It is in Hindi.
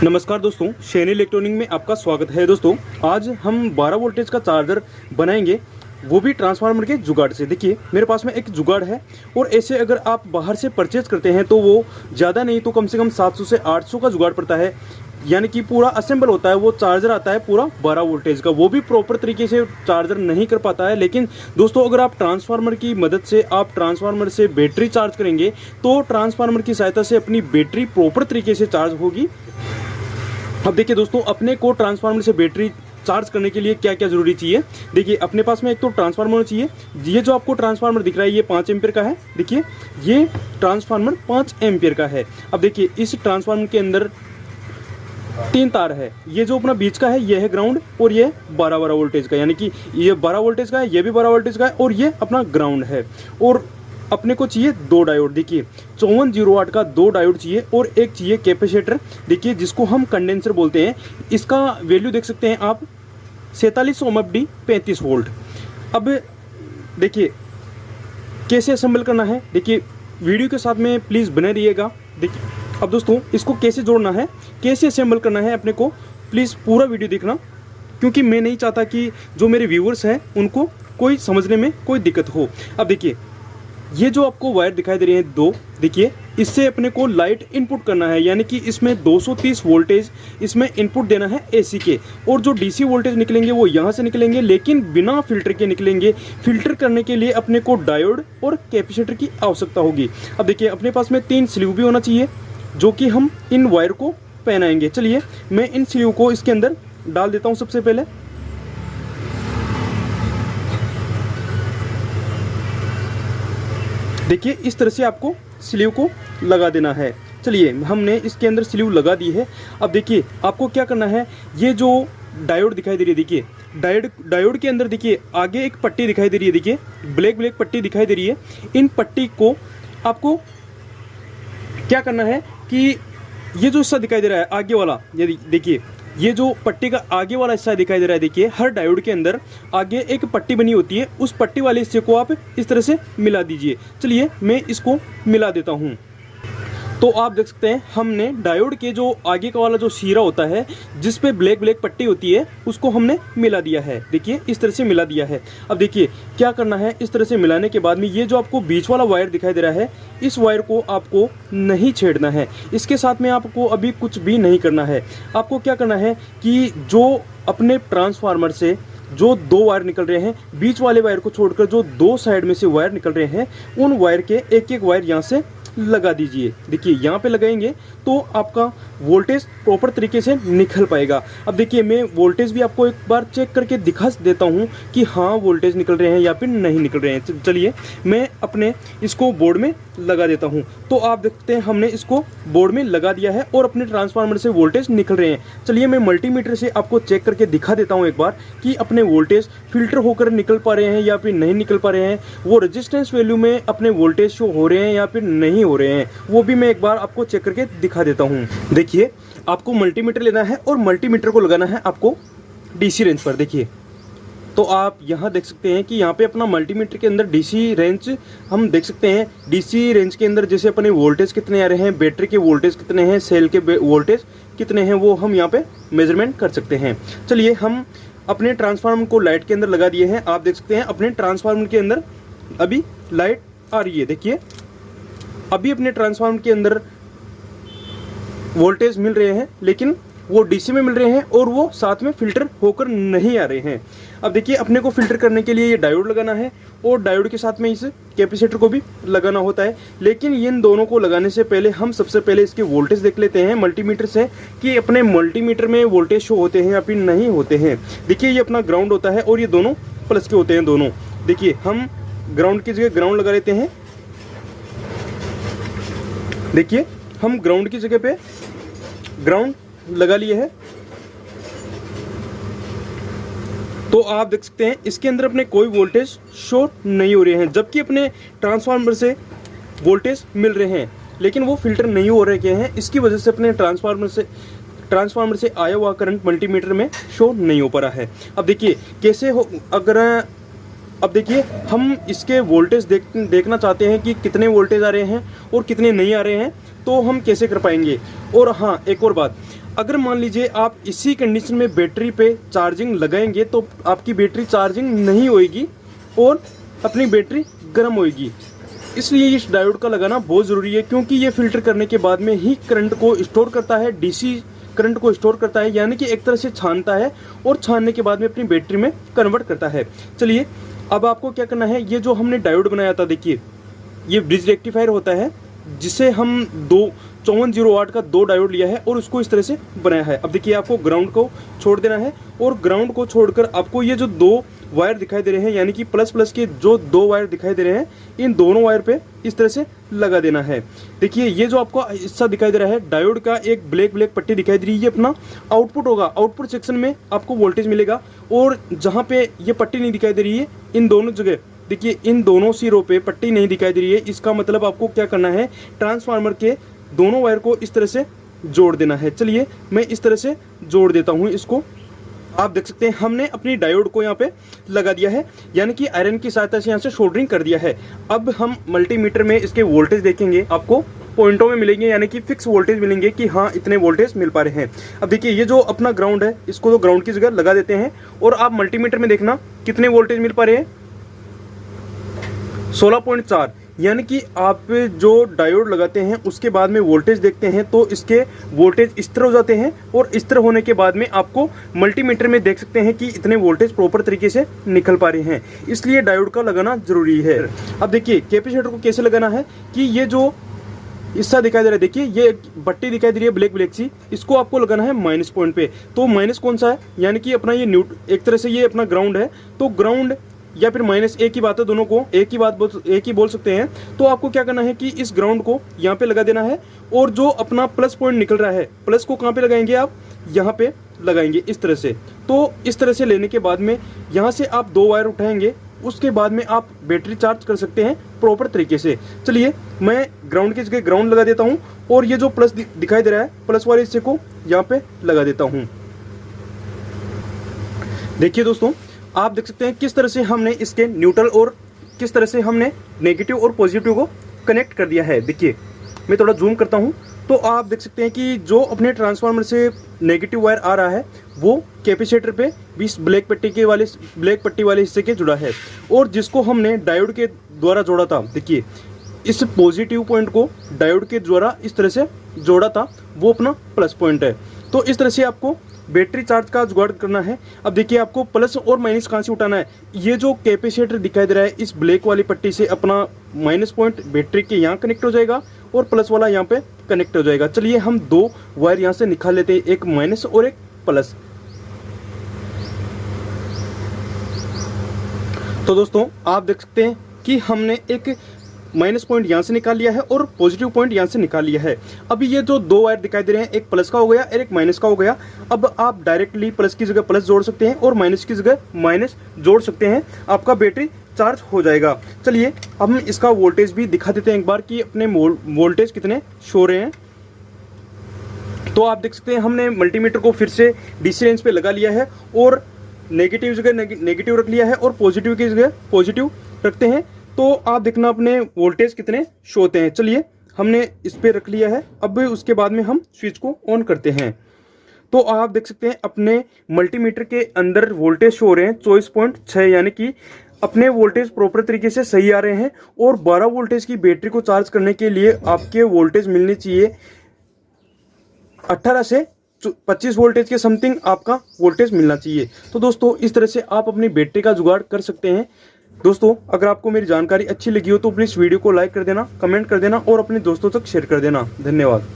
नमस्कार दोस्तों, शैनी इलेक्ट्रॉनिक में आपका स्वागत है। दोस्तों आज हम 12 वोल्टेज का चार्जर बनाएंगे, वो भी ट्रांसफार्मर के जुगाड़ से। देखिए मेरे पास में एक जुगाड़ है और ऐसे अगर आप बाहर से परचेज करते हैं तो वो ज़्यादा नहीं तो कम से कम 700 से 800 का जुगाड़ पड़ता है, यानी कि पूरा असेंबल होता है। वो चार्जर आता है पूरा 12 वोल्टेज का, वो भी प्रॉपर तरीके से चार्जर नहीं कर पाता है। लेकिन दोस्तों अगर आप ट्रांसफार्मर की मदद से आप ट्रांसफार्मर से बैटरी चार्ज करेंगे तो ट्रांसफार्मर की सहायता से अपनी बैटरी प्रॉपर तरीके से चार्ज होगी। अब देखिए दोस्तों, अपने को ट्रांसफार्मर से बैटरी चार्ज करने के लिए क्या क्या जरूरी चाहिए। देखिए अपने पास में एक तो ट्रांसफार्मर चाहिए। ये जो आपको ट्रांसफार्मर दिख रहा है ये 5 एम्पियर का है। देखिए ये ट्रांसफार्मर 5 एम्पियर का है। अब देखिए इस ट्रांसफार्मर के अंदर 3 तार है। ये जो अपना बीच का है ये है ग्राउंड और ये 12 वोल्टेज का, यानी कि ये 12 वोल्टेज का है, ये भी 12 वोल्टेज का है और ये अपना ग्राउंड है। और अपने को चाहिए 2 डायोड। देखिए 5408 का 2 डायोड चाहिए और एक चाहिए कैपेसिटर। देखिए जिसको हम कंडेंसर बोलते हैं। इसका वैल्यू देख सकते हैं आप 4700 ओमएफडी 35 वोल्ट। अब देखिए कैसे असेंबल करना है, देखिए वीडियो के साथ में प्लीज़ बने रहिएगा। देखिए अब दोस्तों इसको कैसे जोड़ना है, कैसे असेंबल करना है, अपने को प्लीज़ पूरा वीडियो देखना, क्योंकि मैं नहीं चाहता कि जो मेरे व्यूअर्स हैं उनको कोई समझने में कोई दिक्कत हो। अब देखिए ये जो आपको वायर दिखाई दे रही है 2, देखिए इससे अपने को लाइट इनपुट करना है, यानी कि इसमें 230 वोल्टेज इसमें इनपुट देना है एसी के। और जो डीसी वोल्टेज निकलेंगे वो यहाँ से निकलेंगे, लेकिन बिना फिल्टर के निकलेंगे। फिल्टर करने के लिए अपने को डायोड और कैपेसिटर की आवश्यकता होगी। अब देखिए अपने पास में 3 स्लीव भी होना चाहिए जो कि हम इन वायर को पहनाएंगे। चलिए मैं इन स्लीव को इसके अंदर डाल देता हूँ। सबसे पहले देखिए इस तरह से आपको स्लीव को लगा देना है। चलिए हमने इसके अंदर स्लीव लगा दी है। अब देखिए आपको क्या करना है, ये जो डायोड दिखाई दे रही है, देखिए डायोड के अंदर देखिए आगे एक पट्टी दिखाई दे रही है। देखिए ब्लैक पट्टी दिखाई दे रही है। इन पट्टी को आपको क्या करना है कि ये जो हिस्सा दिखाई दे रहा है आगे वाला, ये देखिए ये जो पट्टी का आगे वाला हिस्सा दिखाई दे रहा है, देखिए हर डायोड के अंदर आगे एक पट्टी बनी होती है। उस पट्टी वाले हिस्से को आप इस तरह से मिला दीजिए। चलिए मैं इसको मिला देता हूँ। तो आप देख सकते हैं हमने डायोड के जो आगे का वाला जो शीरा होता है जिस पे ब्लैक पट्टी होती है उसको हमने मिला दिया है। देखिए इस तरह से मिला दिया है। अब देखिए क्या करना है, इस तरह से मिलाने के बाद में ये जो आपको बीच वाला वायर दिखाई दे रहा है इस वायर को आपको नहीं छेड़ना है। इसके साथ में आपको अभी कुछ भी नहीं करना है। आपको क्या करना है कि जो अपने ट्रांसफार्मर से जो 2 वायर निकल रहे हैं, बीच वाले वायर को छोड़कर जो 2 साइड में से वायर निकल रहे हैं उन वायर के एक वायर यहाँ से लगा दीजिए। देखिए यहाँ पे लगाएंगे तो आपका वोल्टेज प्रॉपर तरीके से निकल पाएगा। अब देखिए मैं वोल्टेज भी आपको एक बार चेक करके दिखा देता हूँ कि हाँ वोल्टेज निकल रहे हैं या फिर नहीं निकल रहे हैं। चलिए मैं अपने इसको बोर्ड में लगा देता हूँ। तो आप देखते हैं हमने इसको बोर्ड में लगा दिया है और अपने ट्रांसफार्मर से वोल्टेज निकल रहे हैं। चलिए मैं मल्टीमीटर से आपको चेक करके दिखा देता हूँ एक बार कि अपने वोल्टेज फिल्टर होकर निकल पा रहे हैं या फिर नहीं निकल पा रहे हैं, वो रेजिस्टेंस वैल्यू में अपने वोल्टेज शो हो रहे हैं या फिर नहीं हो रहे हैं, वो भी मैं एक बार आपको चेक करके दिखा देता हूँ। देखिए आपको मल्टीमीटर लेना है और मल्टीमीटर को लगाना है आपको डीसी रेंज पर। देखिए तो आप यहाँ देख सकते हैं कि यहाँ पे अपना मल्टीमीटर के अंदर डीसी रेंज हम देख सकते हैं। डीसी रेंज के अंदर जैसे अपने वोल्टेज कितने आ रहे हैं, बैटरी के वोल्टेज कितने हैं, सेल के वोल्टेज कितने हैं, वो हम यहाँ पे मेजरमेंट कर सकते हैं। चलिए हम अपने ट्रांसफार्मर को लाइट के अंदर लगा दिए हैं। आप देख सकते हैं अपने ट्रांसफार्मर के अंदर अभी लाइट आ रही है। देखिए अभी अपने ट्रांसफार्मर के अंदर वोल्टेज मिल रहे हैं, लेकिन वो डीसी में मिल रहे हैं और वो साथ में फिल्टर होकर नहीं आ रहे हैं। अब देखिए अपने को फिल्टर करने के लिए ये डायोड लगाना है और डायोड के साथ में इस कैपेसिटर को भी लगाना होता है। लेकिन इन दोनों को लगाने से पहले हम सबसे पहले इसके वोल्टेज देख लेते हैं मल्टीमीटर से कि अपने मल्टीमीटर में वोल्टेज शो होते हैं या फिर नहीं होते हैं। देखिए ये अपना ग्राउंड होता है और ये दोनों प्लस के होते हैं दोनों। देखिए हम ग्राउंड की जगह ग्राउंड लगा लेते हैं। देखिए हम ग्राउंड की जगह पे ग्राउंड लगा लिए है। तो आप देख सकते हैं इसके अंदर अपने कोई वोल्टेज शो नहीं हो रहे हैं, जबकि अपने ट्रांसफार्मर से वोल्टेज मिल रहे हैं लेकिन वो फिल्टर नहीं हो रहे हैं। इसकी वजह से अपने ट्रांसफार्मर से आया हुआ करंट मल्टीमीटर में शो नहीं हो पा रहा है। अब देखिए कैसे हो, अगर अब देखिए हम इसके वोल्टेज देखना चाहते हैं कि कितने वोल्टेज आ रहे हैं और कितने नहीं आ रहे हैं, तो हम कैसे कर पाएंगे। और हाँ एक और बात, अगर मान लीजिए आप इसी कंडीशन में बैटरी पे चार्जिंग लगाएंगे तो आपकी बैटरी चार्जिंग नहीं होएगी और अपनी बैटरी गर्म होएगी। इसलिए इस डायोड का लगाना बहुत ज़रूरी है, क्योंकि ये फिल्टर करने के बाद में ही करंट को स्टोर करता है, डीसी करंट को स्टोर करता है, यानी कि एक तरह से छानता है और छानने के बाद में अपनी बैटरी में कन्वर्ट करता है। चलिए अब आपको क्या करना है, ये जो हमने डायोड बनाया था, देखिए ये ब्रिज रेक्टिफायर होता है जिसे हम 5408 का 2 डायोड लिया है और उसको इस तरह से बनाया है। अब देखिए आपको ग्राउंड को छोड़ देना है और ग्राउंड को छोड़कर आपको ये जो 2 वायर दिखाई दे रहे हैं, यानी कि प्लस प्लस के जो 2 वायर दिखाई दे रहे हैं, इन दोनों वायर पे इस तरह से लगा देना है। देखिए ये जो आपको हिस्सा दिखाई दे रहा है डायोड का, एक ब्लैक ब्लैक पट्टी दिखाई दे रही है, ये अपना आउटपुट होगा। आउटपुट सेक्शन में आपको वोल्टेज मिलेगा और जहाँ पे ये पट्टी नहीं दिखाई दे रही है, इन दोनों जगह देखिए इन दोनों सिरों पे पट्टी नहीं दिखाई दे रही है। इसका मतलब आपको क्या करना है, ट्रांसफार्मर के दोनों वायर को इस तरह से जोड़ देना है। चलिए मैं इस तरह से जोड़ देता हूँ इसको। आप देख सकते हैं हमने अपनी डायोड को यहाँ पे लगा दिया है, यानी कि आयरन की सहायता से यहाँ से सोल्डरिंग कर दिया है। अब हम मल्टीमीटर में इसके वोल्टेज देखेंगे, आपको पॉइंटों में मिलेंगे, यानी कि फिक्स वोल्टेज मिलेंगे कि हाँ इतने वोल्टेज मिल पा रहे हैं। अब देखिए ये जो अपना ग्राउंड है, इसको तो ग्राउंड की जगह लगा देते हैं और आप मल्टीमीटर में देखना कितने वोल्टेज मिल पा रहे हैं, 16.4। यानी कि आप जो डायोड लगाते हैं उसके बाद में वोल्टेज देखते हैं तो इसके वोल्टेज स्थिर हो जाते हैं और स्थिर होने के बाद में आपको मल्टीमीटर में देख सकते हैं कि इतने वोल्टेज प्रॉपर तरीके से निकल पा रहे हैं। इसलिए डायोड का लगाना जरूरी है। अब देखिए कैपेसिटर को कैसे लगाना है कि ये जो हिस्सा दिखाई दे रहा है, देखिए ये पट्टी दिखाई दे रही है ब्लैक ब्लैक सी, इसको आपको लगाना है माइनस पॉइंट पे। तो माइनस कौन सा है, यानी कि अपना ये एक तरह से ये अपना ग्राउंड है, तो ग्राउंड या फिर माइनस एक ही बात है, दोनों को एक ही बोल सकते हैं। तो आपको क्या करना है कि इस ग्राउंड को यहाँ पे लगा देना है और जो अपना प्लस पॉइंट निकल रहा है, प्लस को कहाँ पे लगाएंगे आप, यहाँ पे लगाएंगे इस तरह से। तो इस तरह से लेने के बाद में यहाँ से आप 2 वायर उठाएंगे, उसके बाद में आप बैटरी चार्ज कर सकते हैं प्रॉपर तरीके से। चलिए मैं ग्राउंड की जगह ग्राउंड लगा देता हूँ और ये जो प्लस दिखाई दे रहा है, प्लस वाले हिस्से को यहाँ पे लगा देता हूँ। देखिए दोस्तों आप देख सकते हैं किस तरह से हमने इसके न्यूट्रल और किस तरह से हमने नेगेटिव और पॉजिटिव को कनेक्ट कर दिया है। देखिए मैं थोड़ा जूम करता हूं तो आप देख सकते हैं कि जो अपने ट्रांसफार्मर से नेगेटिव वायर आ रहा है वो कैपेसिटर पे 20 ब्लैक पट्टी वाले हिस्से के जुड़ा है और जिसको हमने डायोड के द्वारा जोड़ा था, देखिए इस पॉजिटिव पॉइंट को डायोड के द्वारा इस तरह से जोड़ा था, वो अपना प्लस पॉइंट है। तो इस तरह से आपको बैटरी चार्ज का जुगाड़ करना है। अब देखिए आपको प्लस और माइनस कहाँ से उठाना है, ये जो कैपेसिटर दिखाई दे रहा है इस ब्लैक वाली पट्टी से अपना माइनस पॉइंट बैटरी के यहाँ कनेक्ट हो जाएगा और प्लस वाला यहाँ पे कनेक्ट हो जाएगा। चलिए हम 2 वायर यहाँ से निकाल लेते हैं, एक माइनस और एक प्लस। तो दोस्तों आप देख सकते हैं कि हमने एक माइनस पॉइंट यहाँ से निकाल लिया है और पॉजिटिव पॉइंट यहाँ से निकाल लिया है। अभी ये जो 2 वायर दिखाई दे रहे हैं, एक प्लस का हो गया और एक माइनस का हो गया। अब आप डायरेक्टली प्लस की जगह प्लस जोड़ सकते हैं और माइनस की जगह माइनस जोड़ सकते हैं, आपका बैटरी चार्ज हो जाएगा। चलिए हम इसका वोल्टेज भी दिखा देते हैं एक बार कि अपने वोल्टेज कितने शो रहे हैं। तो आप देख सकते हैं हमने मल्टीमीटर को फिर से डीसी रेंज पे लगा लिया है और नेगेटिव जगह नेगेटिव रख लिया है और पॉजिटिव की जगह पॉजिटिव रखते हैं। तो आप देखना अपने वोल्टेज कितने शो होते हैं। चलिए हमने इस पे रख लिया है, अब उसके बाद में हम स्विच को ऑन करते हैं। तो आप देख सकते हैं अपने मल्टीमीटर के अंदर वोल्टेज शो हो रहे हैं 24.6, यानी कि अपने वोल्टेज प्रॉपर तरीके से सही आ रहे हैं। और 12 वोल्टेज की बैटरी को चार्ज करने के लिए आपके वोल्टेज मिलनी चाहिए 18 से 25 वोल्टेज के समथिंग आपका वोल्टेज मिलना चाहिए। तो दोस्तों इस तरह से आप अपनी बैटरी का जुगाड़ कर सकते हैं। दोस्तों अगर आपको मेरी जानकारी अच्छी लगी हो तो प्लीज़ वीडियो को लाइक कर देना, कमेंट कर देना और अपने दोस्तों तक शेयर कर देना। धन्यवाद।